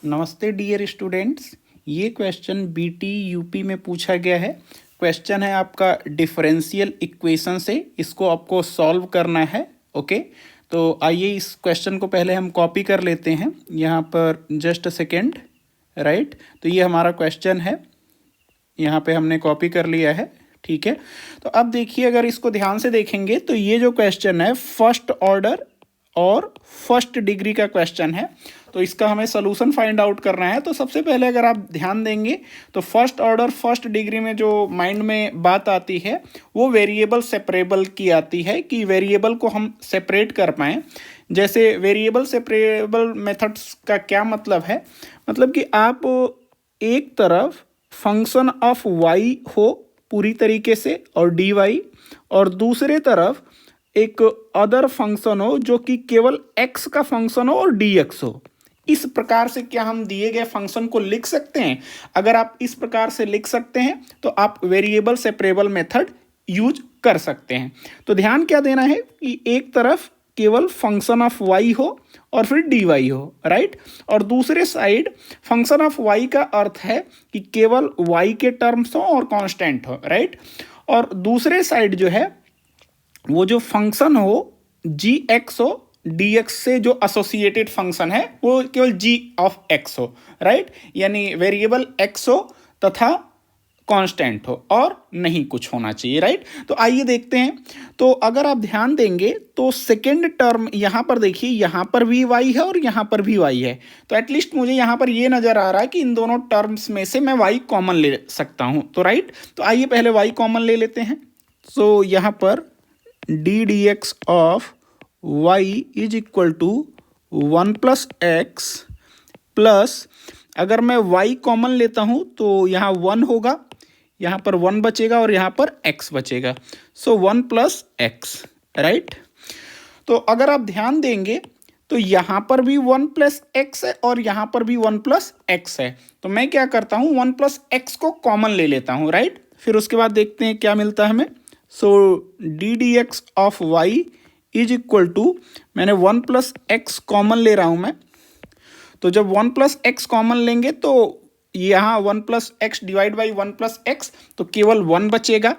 नमस्ते dear students. ये question BT UP में पूछा गया है। क्वेश्चन है आपका डिफरेंशियल इक्वेशन से, इसको आपको सॉल्व करना है। ओके, तो आइए इस क्वेश्चन को पहले हम कॉपी कर लेते हैं यहाँ पर। Just a second. राइट, तो ये हमारा क्वेश्चन है, यहाँ पे हमने कॉपी कर लिया है। ठीक है, तो अब देखिए, अगर इसको ध्यान से देखेंगे तो ये जो क्वेश्चन है फर्स्ट ऑर्डर और फर्स्ट डिग्री का क्वेश्चन है। तो इसका हमें सोल्यूशन फाइंड आउट करना है। तो सबसे पहले अगर आप ध्यान देंगे तो फर्स्ट ऑर्डर फर्स्ट डिग्री में जो माइंड में बात आती है वो वेरिएबल सेपरेबल की आती है, कि वेरिएबल को हम सेपरेट कर पाएँ। जैसे वेरिएबल सेपरेबल मेथड्स का क्या मतलब है, मतलब कि आप एक तरफ फंक्शन ऑफ वाई हो पूरी तरीके से और डी वाई, और दूसरे तरफ एक अदर फंक्शन हो जो कि केवल x का फंक्शन हो और dx हो। इस प्रकार से क्या हम दिए गए फंक्शन को लिख सकते हैं? अगर आप इस प्रकार से लिख सकते हैं तो आप वेरिएबल सेपरेबल मेथड यूज कर सकते हैं। तो ध्यान क्या देना है कि एक तरफ केवल फंक्शन ऑफ y हो और फिर dy हो, राइट, और दूसरे साइड फंक्शन ऑफ y का अर्थ है कि केवल y के टर्म्स हो और कांस्टेंट हो, राइट, और दूसरे साइड जो है वो जो फंक्शन हो जी एक्स हो, डी एक्स से जो एसोसिएटेड फंक्शन है वो केवल जी ऑफ एक्स हो, राइट, यानी वेरिएबल एक्स हो तथा कांस्टेंट हो और नहीं कुछ होना चाहिए, राइट। तो आइए देखते हैं। तो अगर आप ध्यान देंगे तो सेकेंड टर्म यहाँ पर देखिए, यहाँ पर भी y है और यहाँ पर भी y है। तो एटलीस्ट मुझे यहाँ पर ये नज़र आ रहा है कि इन दोनों टर्म्स में से मैं y कॉमन ले सकता हूँ। तो राइट, तो आइए पहले y कॉमन ले लेते हैं। सो यहाँ पर D D x of Y is equal to 1 plus X plus, अगर मैं y कॉमन लेता हूँ तो यहाँ 1 होगा, यहाँ पर 1 बचेगा और यहाँ पर x बचेगा। सो 1 प्लस एक्स, राइट। तो अगर आप ध्यान देंगे तो यहाँ पर भी 1 प्लस एक्स है और यहाँ पर भी 1 प्लस एक्स है। तो मैं क्या करता हूँ, 1 प्लस एक्स को कॉमन ले लेता हूँ, राइट। फिर उसके बाद देखते हैं क्या मिलता है हमें। So d D x of Y is equal to, मैंने 1 प्लस एक्स कॉमन ले रहा हूँ मैं। तो जब 1 प्लस एक्स कॉमन लेंगे तो यहाँ 1 plus x divide by 1 plus x, तो केवल 1 बचेगा,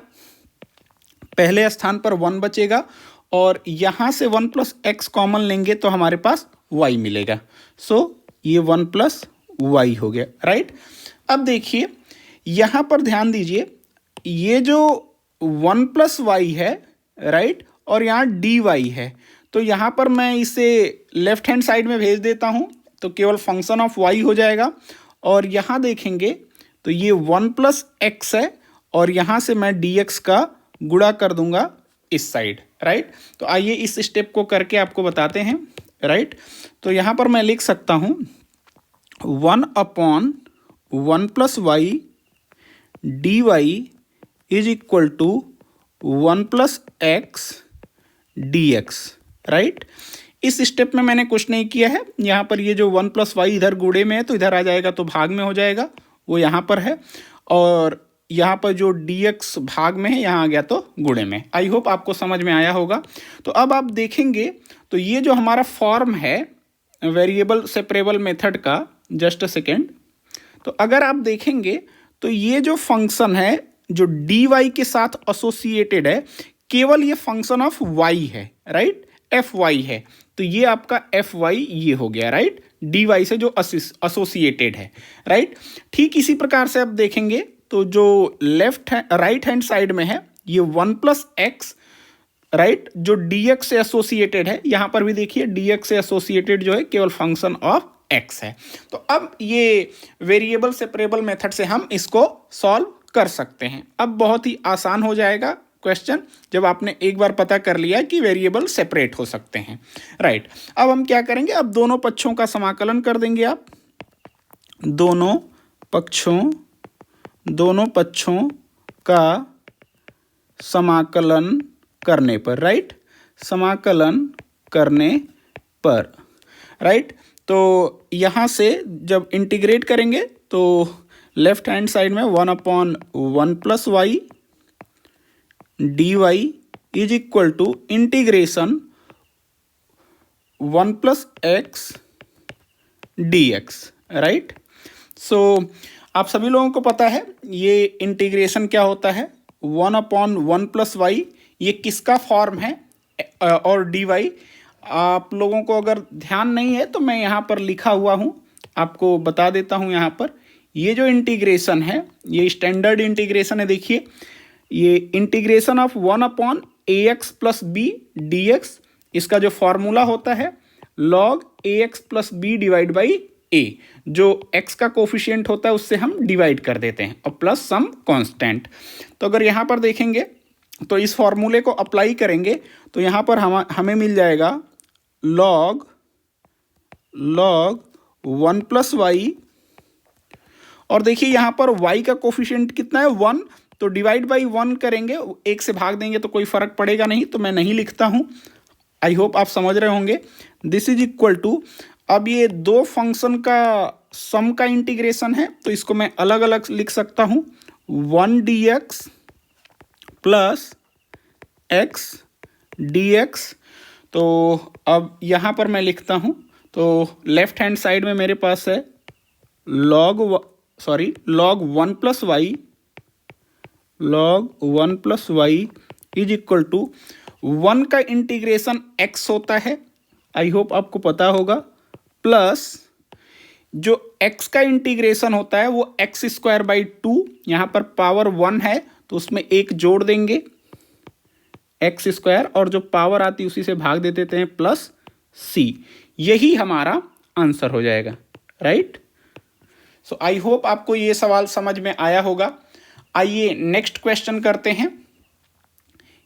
पहले स्थान पर 1 बचेगा, और यहाँ से 1 प्लस एक्स कॉमन लेंगे तो हमारे पास y मिलेगा। सो ये 1 प्लस वाई हो गया, राइट। अब देखिए यहाँ पर ध्यान दीजिए, ये जो 1 प्लस वाई है, राइट, और यहाँ डी वाई है, तो यहाँ पर मैं इसे लेफ्ट हैंड साइड में भेज देता हूँ तो केवल फंक्शन ऑफ वाई हो जाएगा। और यहाँ देखेंगे तो ये 1 प्लस एक्स है और यहाँ से मैं डी एक्स का गुणा कर दूंगा इस साइड, राइट। तो आइए इस स्टेप को करके आपको बताते हैं, राइट। तो यहाँ पर मैं लिख सकता हूँ 1 upon 1 plus Y D Y is equal to 1 plus x D x, right. इस स्टेप में मैंने कुछ नहीं किया है, यहाँ पर ये जो 1 प्लस वाई इधर गुणे में है तो इधर आ जाएगा तो भाग में हो जाएगा, वो यहाँ पर है, और यहाँ पर जो dx भाग में है यहाँ आ गया तो गुणे में। आई होप आपको समझ में आया होगा। तो अब आप देखेंगे तो ये जो हमारा फॉर्म है वेरिएबल सेपरेबल मेथड का, जस्ट अ सेकेंड, तो अगर आप देखेंगे तो ये जो फंक्शन है जो डी वाई के साथ एसोसिएटेड है, केवल ये फंक्शन ऑफ वाई है, राइट, एफ वाई है। तो ये आपका एफ वाई ये हो गया, राइट, डी वाई से जो एसोसिएटेड है, राइट। ठीक इसी प्रकार से आप देखेंगे तो जो लेफ्ट राइट हैंड साइड में है ये 1 प्लस एक्स, राइट, जो डी एक्स से एसोसिएटेड है, यहाँ पर भी देखिए डी एक्स से एसोसिएटेड जो है केवल फंक्शन ऑफ एक्स है। तो अब ये वेरिएबल सेपरेबल मेथड से हम इसको सॉल्व कर सकते हैं। अब बहुत ही आसान हो जाएगा क्वेश्चन जब आपने एक बार पता कर लिया कि वेरिएबल सेपरेट हो सकते हैं, राइट। अब हम क्या करेंगे, अब दोनों पक्षों का समाकलन कर देंगे आप, दोनों पक्षों का समाकलन करने पर, राइट, समाकलन करने पर, राइट। तो यहाँ से जब इंटीग्रेट करेंगे तो लेफ्ट हैंड साइड में 1 upon 1 plus Y D Y is equal to integration 1 plus x D x, right. So आप सभी लोगों को पता है ये इंटीग्रेशन क्या होता है, 1/1 + y, ये किसका फॉर्म है, और dy। आप लोगों को अगर ध्यान नहीं है तो मैं यहाँ पर लिखा हुआ हूँ, आपको बता देता हूँ। यहाँ पर ये जो इंटीग्रेशन है ये स्टैंडर्ड इंटीग्रेशन है। देखिए ये integration of 1/ax + b dx, इसका जो फॉर्मूला होता है log ax + b divide by a, जो x का कोफिशिएंट होता है उससे हम डिवाइड कर देते हैं और प्लस सम कांस्टेंट। तो अगर यहाँ पर देखेंगे तो इस फॉर्मूले को अप्लाई करेंगे तो यहाँ पर हमें मिल जाएगा log 1 + y, और देखिए यहाँ पर y का कोफिशिएंट कितना है 1, तो डिवाइड बाई 1 करेंगे, 1 से भाग देंगे तो कोई फर्क पड़ेगा नहीं, तो मैं नहीं लिखता हूँ। आई होप आप समझ रहे होंगे। दिस इज इक्वल टू, अब ये दो फंक्शन का सम का इंटीग्रेशन है तो इसको मैं अलग अलग लिख सकता हूँ, 1 dx प्लस x dx। तो अब यहाँ पर मैं लिखता हूँ, तो लेफ्ट हैंड साइड में मेरे पास है log 1 + y is equal to 1 का इंटीग्रेशन x होता है, आई होप आपको पता होगा, प्लस जो x का इंटीग्रेशन होता है वो x²/2, यहाँ पर पावर 1 है तो उसमें एक जोड़ देंगे x², और जो पावर आती है उसी से भाग दे देते हैं प्लस c। यही हमारा आंसर हो जाएगा, राइट। सो आई होप आपको ये सवाल समझ में आया होगा। आइए नेक्स्ट क्वेश्चन करते हैं।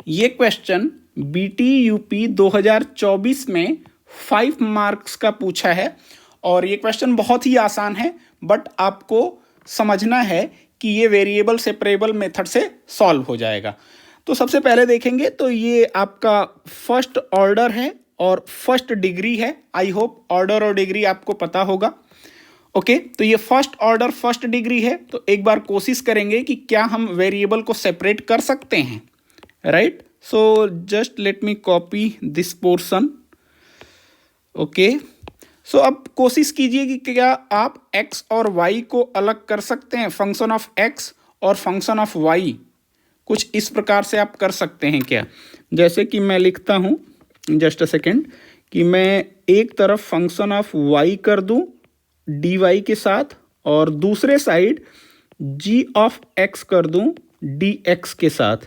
ये क्वेश्चन बीटी यूपी 2024 में 5 मार्क्स का पूछा है, और ये क्वेश्चन बहुत ही आसान है, बट आपको समझना है कि ये वेरिएबल सेपरेबल मेथड से सॉल्व हो जाएगा। तो सबसे पहले देखेंगे तो ये आपका फर्स्ट ऑर्डर है और फर्स्ट डिग्री है। आई होप ऑर्डर और डिग्री आपको पता होगा। ओके, तो ये फर्स्ट ऑर्डर फर्स्ट डिग्री है, तो एक बार कोशिश करेंगे कि क्या हम वेरिएबल को सेपरेट कर सकते हैं, right. So just let me copy this portion. Okay, so अब कोशिश कीजिए कि क्या आप x और y को अलग कर सकते हैं, फंक्शन ऑफ x और फंक्शन ऑफ y। कुछ इस प्रकार से आप कर सकते हैं क्या, जैसे कि मैं लिखता हूँ, जस्ट अ सेकेंड, कि मैं एक तरफ फंक्शन ऑफ y कर दूँ dy के साथ और दूसरे साइड g ऑफ x कर दूँ dx के साथ,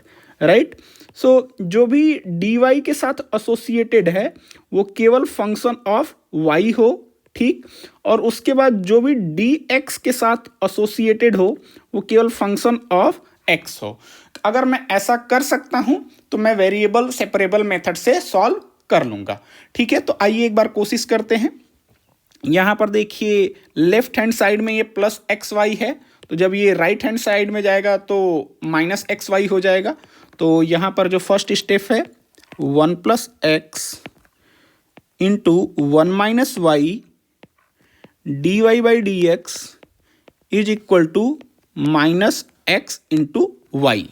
राइट। सो जो भी dy के साथ एसोसिएटेड है वो केवल फंक्शन ऑफ y हो, ठीक, और उसके बाद जो भी dx के साथ एसोसिएटेड हो वो केवल फंक्शन ऑफ x हो। अगर मैं ऐसा कर सकता हूं तो मैं वेरिएबल सेपरेबल मेथड से सॉल्व कर लूंगा, ठीक है। तो आइए एक बार कोशिश करते हैं। यहाँ पर देखिए लेफ्ट हैंड साइड में ये प्लस एक्स वाई है, तो जब ये राइट हैंड साइड में जाएगा तो माइनस एक्स वाई हो जाएगा। तो यहाँ पर जो फर्स्ट स्टेप है 1 + x into 1 - y dy/dx is equal to -x into Y,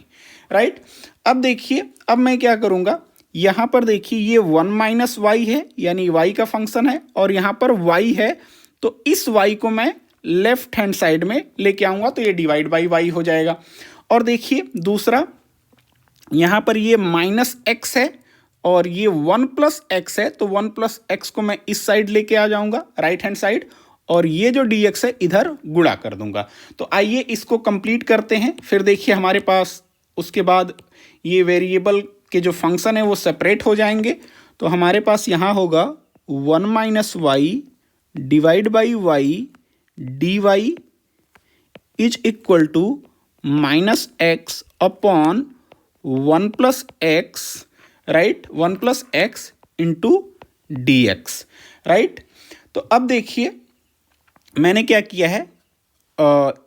right. अब देखिए, अब मैं क्या करूँगा, यहाँ पर देखिए ये 1 - y है यानी y का फंक्शन है, और यहाँ पर y है, तो इस y को मैं लेफ्ट हैंड साइड में लेके आऊँगा तो ये डिवाइड बाई y हो जाएगा। और देखिए दूसरा, यहाँ पर ये -x है और ये 1 + x है, तो 1 + x को मैं इस साइड लेके आ जाऊँगा राइट हैंड साइड, और ये जो dx है इधर गुणा कर दूंगा। तो आइए इसको कंप्लीट करते हैं। फिर देखिए हमारे पास उसके बाद ये वेरिएबल के जो फंक्शन है वो सेपरेट हो जाएंगे। तो हमारे पास यहाँ होगा 1 - y divide by y dy is equal to -x upon 1 + x, right, 1 + x into dx, right. तो अब देखिए मैंने क्या किया है,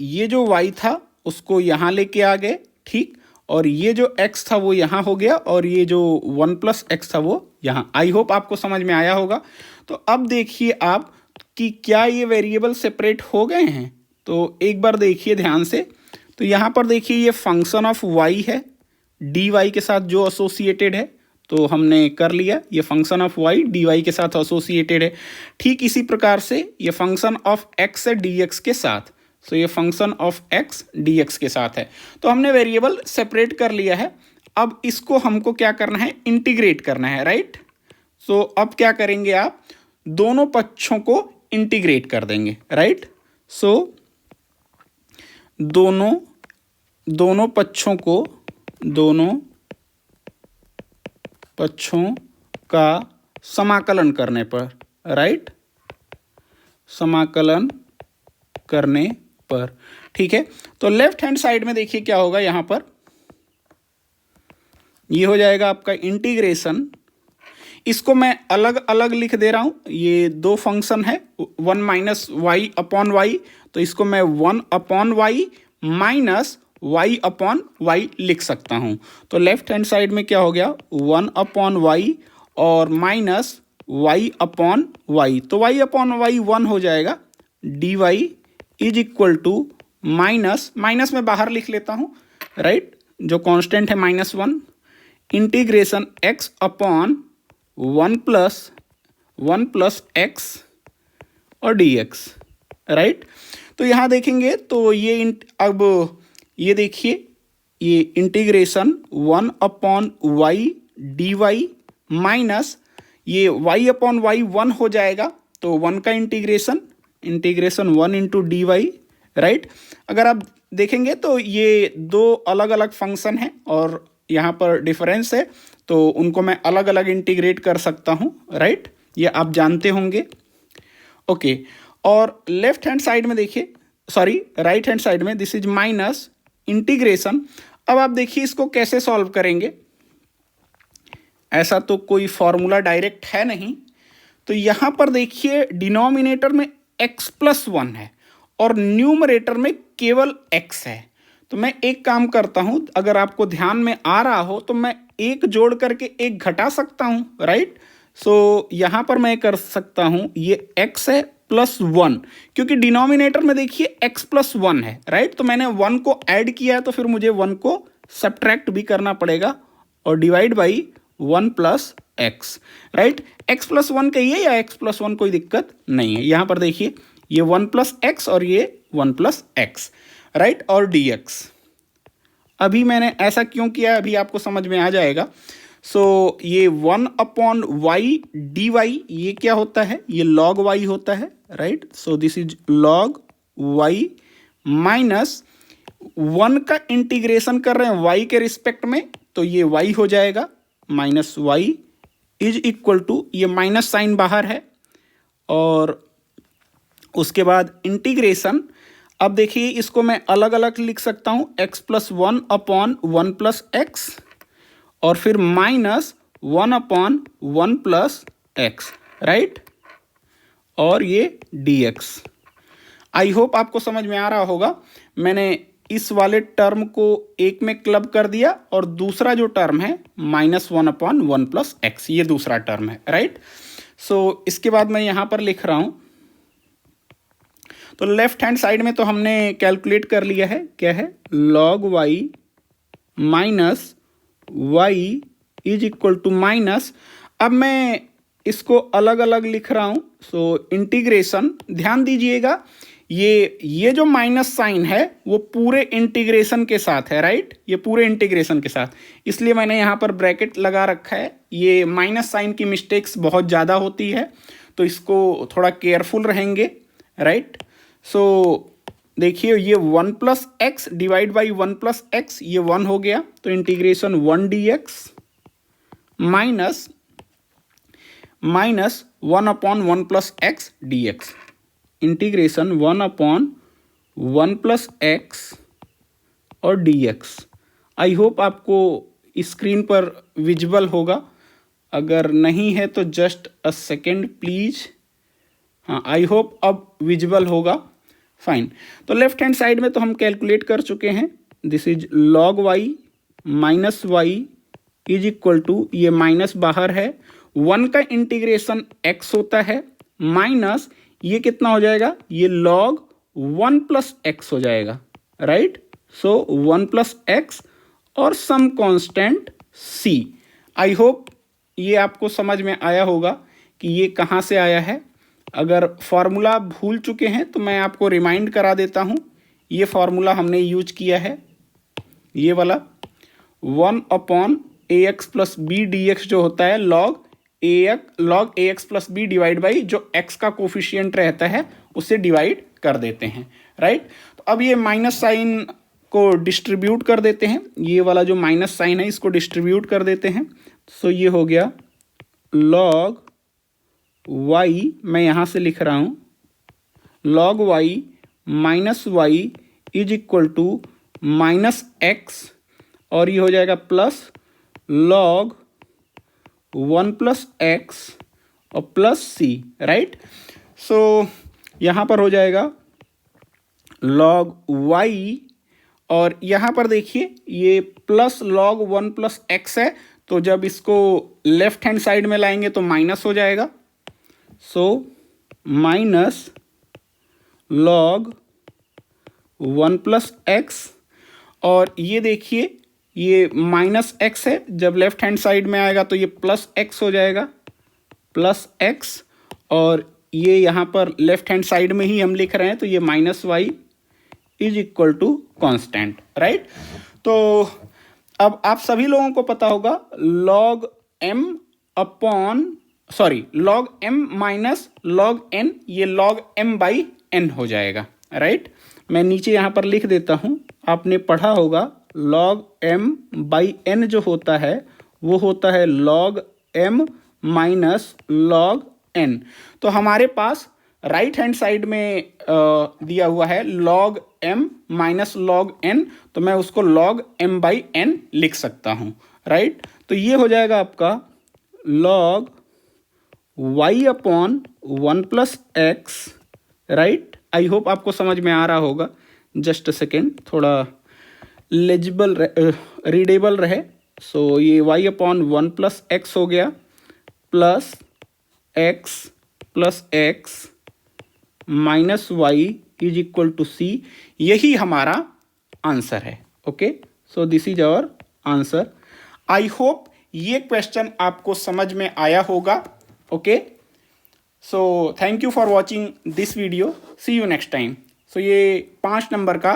ये जो y था उसको यहाँ लेके आ गए, ठीक, और ये जो x था वो यहाँ हो गया, और ये जो 1 + x था वो यहाँ। आई होप आपको समझ में आया होगा। तो अब देखिए आप कि क्या ये वेरिएबल सेपरेट हो गए हैं। तो एक बार देखिए ध्यान से, तो यहाँ पर देखिए ये फंक्शन ऑफ y है dy के साथ जो एसोसिएटेड है, तो हमने कर लिया, ये फंक्शन ऑफ y dy के साथ एसोसिएटेड है। ठीक इसी प्रकार से ये फंक्शन ऑफ x है dx के साथ, तो ये फंक्शन ऑफ x dx के साथ है। तो हमने वेरिएबल सेपरेट कर लिया है। अब इसको हमको क्या करना है, इंटीग्रेट करना है, राइट। सो अब क्या करेंगे आप, दोनों पक्षों को इंटीग्रेट कर देंगे, राइट। सो दोनों पक्षों का समाकलन करने पर, राइट, समाकलन करने पर, ठीक है। तो लेफ्ट हैंड साइड में देखिए क्या होगा, यहां पर ये हो जाएगा आपका इंटीग्रेशन। इसको मैं अलग अलग लिख दे रहा हूं, ये दो फंक्शन है, 1 माइनस वाई अपॉन वाई, तो इसको मैं 1 upon Y minus y upon Y लिख सकता हूं। तो लेफ्ट हैंड साइड में क्या हो गया, 1 अपॉन वाई और माइनस y अपॉन वाई, तो y अपॉन वाई 1 हो जाएगा। dy is equal to minus में बाहर लिख लेता हूं, राइट, जो कांस्टेंट है -1 integration x upon 1 plus x और dx, राइट। तो यहां देखेंगे तो ये अब ये देखिए, ये integration 1 upon Y D Y minus ये y अपॉन वाई 1 हो जाएगा, तो 1 का integration 1 into D Y, right. अगर आप देखेंगे तो ये दो अलग अलग फंक्शन हैं और यहाँ पर डिफरेंस है, तो उनको मैं अलग अलग इंटीग्रेट कर सकता हूँ, राइट, ये आप जानते होंगे, ओके। और लेफ्ट हैंड साइड में देखिए, सॉरी राइट हैंड साइड में दिस इज माइनस इंटीग्रेशन। अब आप देखिए इसको कैसे सॉल्व करेंगे, ऐसा तो कोई फॉर्मूला डायरेक्ट है नहीं, तो यहां पर देखिए डिनोमिनेटर में x प्लस 1 है और न्यूमरेटर में केवल x है। तो मैं एक काम करता हूं, अगर आपको ध्यान में आ रहा हो तो मैं एक जोड़ करके एक घटा सकता हूं, राइट। सो यहां पर मैं कर सकता हूं, ये x है प्लस 1, क्योंकि डिनोमिनेटर में देखिए x प्लस 1 है, राइट। तो मैंने 1 को ऐड किया है, तो फिर मुझे 1 को सब्ट्रैक्ट भी करना पड़ेगा और divide by 1 plus x, right. x plus 1 कहिए या x प्लस 1, कोई दिक्कत नहीं है। यहां पर देखिए ये 1 प्लस एक्स और ये 1 प्लस एक्स, राइट, और dx। अभी मैंने ऐसा क्यों किया अभी आपको समझ में आ जाएगा। सो ये 1 अपॉन वाई डी वाई, ये क्या होता है, ये log y होता है, right. So this is log y minus 1 का इंटीग्रेशन कर रहे हैं y के रिस्पेक्ट में, तो ये y हो जाएगा minus Y is equal to, ये माइनस साइन बाहर है, और उसके बाद इंटीग्रेशन। अब देखिए इसको मैं अलग अलग लिख सकता हूं, x plus 1 upon 1 plus X और फिर minus 1 upon 1 plus x, right, और ये dx। आई होप आपको समझ में आ रहा होगा। मैंने इस वाले टर्म को एक में क्लब कर दिया और दूसरा जो टर्म है -1 अपॉन 1 प्लस एक्स, ये दूसरा टर्म है, राइट। सो इसके बाद मैं यहां पर लिख रहा हूं, तो लेफ्ट हैंड साइड में तो हमने कैलकुलेट कर लिया है, क्या है, log y minus y is equal to minus. अब मैं इसको अलग अलग लिख रहा हूं, सो इंटीग्रेशन, ध्यान दीजिएगा ये जो माइनस साइन है वो पूरे इंटीग्रेशन के साथ है, राइट, ये पूरे इंटीग्रेशन के साथ, इसलिए मैंने यहाँ पर ब्रैकेट लगा रखा है। ये माइनस साइन की मिस्टेक्स बहुत ज़्यादा होती है, तो इसको थोड़ा केयरफुल रहेंगे, राइट। सो देखिए ये 1 plus x divide by 1 plus x, ये 1 हो गया, तो integration 1 dx minus 1 upon 1 plus x dx, integration 1 upon 1 plus X और dx। आई होप आपको स्क्रीन पर विजिबल होगा, अगर नहीं है तो जस्ट अ सेकेंड प्लीज। हाँ, आई होप अब विजिबल होगा, फाइन। तो लेफ्ट हैंड साइड में तो हम कैलकुलेट कर चुके हैं, this is log y minus Y is equal to, ये माइनस बाहर है, 1 का इंटीग्रेशन x होता है माइनस ये कितना हो जाएगा, ये log 1 प्लस एक्स हो जाएगा, राइट। सो 1 प्लस एक्स और some constant c। I hope ये आपको समझ में आया होगा कि ये कहाँ से आया है। अगर फार्मूला भूल चुके हैं तो मैं आपको रिमाइंड करा देता हूँ। ये फार्मूला हमने यूज किया है, ये वाला 1/ax plus B D x जो होता है log A X plus B divide by जो x का कोफिशिएंट रहता है उससे डिवाइड कर देते हैं, राइट। तो अब ये माइनस साइन को डिस्ट्रीब्यूट कर देते हैं, ये वाला जो माइनस साइन है इसको डिस्ट्रीब्यूट कर देते हैं। सो ये हो गया लॉग y, मैं यहाँ से लिख रहा हूँ log y minus Y is equal to minus X, और ये हो जाएगा प्लस log 1 प्लस एक्स और प्लस सी, राइट। सो यहाँ पर हो जाएगा log y, और यहाँ पर देखिए ये प्लस log 1 प्लस एक्स है, तो जब इसको लेफ्ट हैंड साइड में लाएंगे तो माइनस हो जाएगा। So minus log 1 plus X, और ये देखिए ये माइनस एक्स है, जब लेफ्ट हैंड साइड में आएगा तो ये प्लस एक्स हो जाएगा, प्लस एक्स, और ये यहाँ पर लेफ्ट हैंड साइड में ही हम लिख रहे हैं तो ये minus Y is equal to constant, right. तो अब आप सभी लोगों को पता होगा log m minus log n, ये log m बाई n हो जाएगा, राइट। मैं नीचे यहाँ पर लिख देता हूँ, आपने पढ़ा होगा log m बाई n जो होता है वो होता है log m minus log n। तो हमारे पास राइट हैंड साइड में दिया हुआ है log m minus log n, तो मैं उसको log m बाई n लिख सकता हूँ, राइट। तो ये हो जाएगा आपका log y upon 1 plus x, right. I hope आपको समझ में आ रहा होगा। जस्ट अ सेकेंड, थोड़ा लेजिबल रीडेबल रहे। सो ये y अपॉन 1 प्लस एक्स हो गया, plus x minus Y is equal to c, यही हमारा आंसर है। Okay, so this is our answer. I hope ये क्वेश्चन आपको समझ में आया होगा। Okay, so thank you for watching this video, see you next time. So ये 5 नंबर का